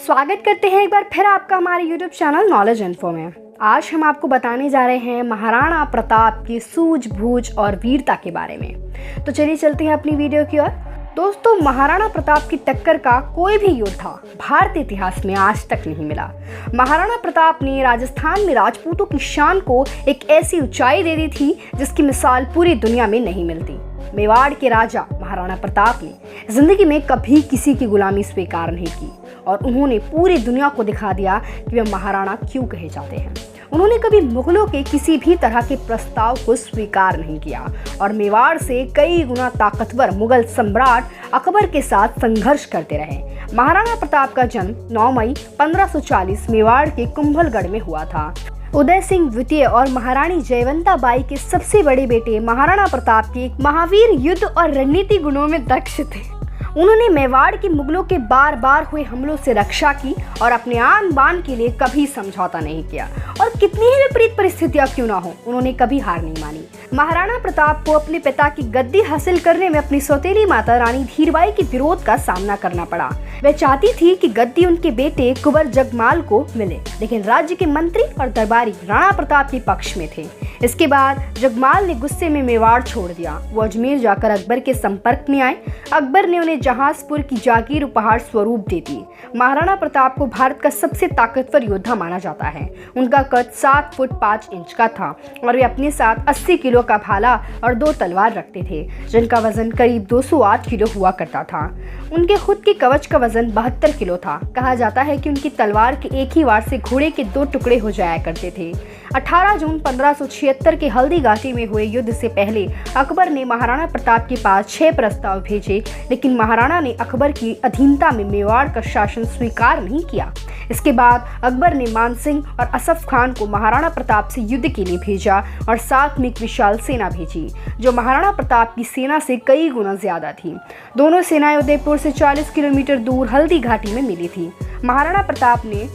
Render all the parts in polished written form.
स्वागत करते हैं एक बार फिर आपका हमारे YouTube चैनल नॉलेज इन्फो में। आज हम आपको बताने जा रहे हैं महाराणा प्रताप की सूझबूझ और वीरता के बारे में। तो चलिए चलते हैं अपनी वीडियो की ओर। दोस्तों, महाराणा प्रताप की टक्कर का कोई भी योद्धा भारतीय इतिहास में आज तक नहीं मिला। महाराणा प्रताप ने राजस्थान में राजपूतों की शान को एक ऐसी ऊंचाई दे दी थी जिसकी मिसाल पूरी दुनिया में नहीं मिलती। मेवाड़ के राजा महाराणा प्रताप ने जिंदगी में कभी किसी की गुलामी स्वीकार नहीं की और उन्होंने पूरी दुनिया को दिखा दिया कि वे महाराणा क्यों कहे जाते हैं। उन्होंने कभी मुगलों के किसी भी तरह के प्रस्ताव को स्वीकार नहीं किया और मेवाड़ से कई गुना ताकतवर मुगल सम्राट अकबर के साथ संघर्ष करते रहे। महाराणा प्रताप का जन्म 9 मई 1540 मेवाड़ के कुंभलगढ़ में हुआ था। उदय सिंह द्वितीय और महारानी जयवंता बाई के सबसे बड़े बेटे महाराणा प्रताप के महावीर युद्ध और रणनीति गुणों में दक्ष थे। उन्होंने मेवाड़ की मुगलों के बार बार हुए हमलों से रक्षा की और अपने आन बान के लिए कभी समझौता नहीं किया और कितनी ही विपरीत परिस्थितियां क्यों ना हो, उन्होंने कभी हार नहीं मानी। महाराणा प्रताप को अपने पिता की गद्दी हासिल करने में अपनी सौतेली माता रानी धीरबाई के विरोध का सामना करना पड़ा। वह चाहती थी कि गद्दी उनके बेटे कुंवर जगमाल को मिले, लेकिन राज्य के मंत्री और दरबारी राणा प्रताप के पक्ष में थे। इसके बाद जगमाल ने गुस्से में मेवाड़ छोड़ दिया। वो अजमेर जाकर अकबर के संपर्क में आए। अकबर ने उन्हें जहाजपुर की जागीर उपहार स्वरूप दे दी। महाराणा प्रताप को भारत का सबसे ताकतवर योद्धा माना जाता है। उनका कद 7 फुट 5 इंच का था और वे अपने साथ 80 किलो का भाला और 2 तलवार रखते थे, जिनका वजन करीब 208 किलो हुआ करता था। उनके खुद के कवच का वजन 72 किलो था। कहा जाता है कि उनकी तलवार के एक ही वार से घोड़े के 2 टुकड़े हो जाया करते थे। 18 जून 1576 के हल्दी घाटी में हुए युद्ध से पहले अकबर ने महाराणा प्रताप के पास 6 प्रस्ताव भेजे, लेकिन महाराणा ने अकबर की अधीनता में मेवाड़ का शासन स्वीकार नहीं किया। इसके बाद अकबर ने मानसिंह और असफ खान को महाराणा प्रताप से युद्ध के लिए भेजा और साथ में एक विशाल सेना भेजी, जो महाराणा प्रताप की सेना से कई गुना ज्यादा थी। दोनों सेनाएं उदयपुर से 40 किलोमीटर दूर हल्दी घाटी में मिली थी। महाराणा प्रताप ने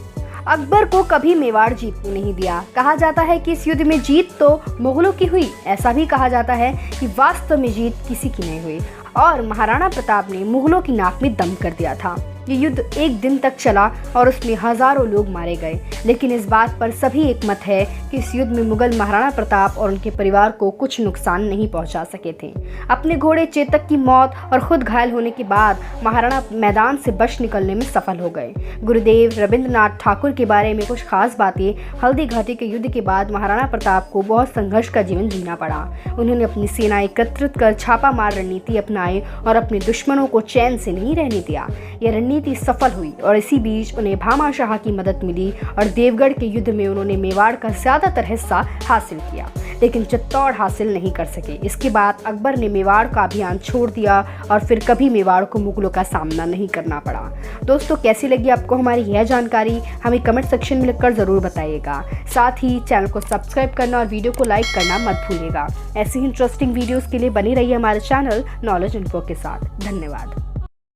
अकबर को कभी मेवाड़ जीतने नहीं दिया। कहा जाता है कि इस युद्ध में जीत तो मुगलों की हुई, ऐसा भी कहा जाता है कि वास्तव में जीत किसी की नहीं हुई और महाराणा प्रताप ने मुगलों की नाक में दम कर दिया था। ये युद्ध 1 दिन तक चला और उसमें हजारों लोग मारे गए, लेकिन इस बात पर सभी एक मत है कि इस युद्ध में मुगल महाराणा प्रताप और उनके परिवार को कुछ नुकसान नहीं पहुंचा सके थे। अपने घोड़े चेतक की मौत और खुद घायल होने के बाद महाराणा मैदान से बच निकलने में सफल हो गए। गुरुदेव रविंद्रनाथ ठाकुर के बारे में कुछ खास बातें। हल्दी घाटी के युद्ध के बाद महाराणा प्रताप को बहुत संघर्ष का जीवन जीना पड़ा। उन्होंने अपनी सेना एकत्रित कर छापामार रणनीति अपनाई और अपने दुश्मनों को चैन से नहीं रहने दिया। यह नीति सफल हुई और इसी बीच उन्हें भामाशाह की मदद मिली और देवगढ़ के युद्ध में उन्होंने मेवाड़ का ज्यादातर हिस्सा हासिल किया, लेकिन चित्तौड़ हासिल नहीं कर सके। इसके बाद अकबर ने मेवाड़ का अभियान छोड़ दिया और फिर कभी मेवाड़ को मुगलों का सामना नहीं करना पड़ा। दोस्तों, कैसी लगी आपको हमारी यह जानकारी, हमें कमेंट सेक्शन में लिखकर जरूर बताइएगा। साथ ही चैनल को सब्सक्राइब करना और वीडियो को लाइक करना मत भूलिएगा। ऐसी ही इंटरेस्टिंग वीडियोस के लिए बनी रहिए हमारे चैनल नॉलेज इन्फो के साथ। धन्यवाद।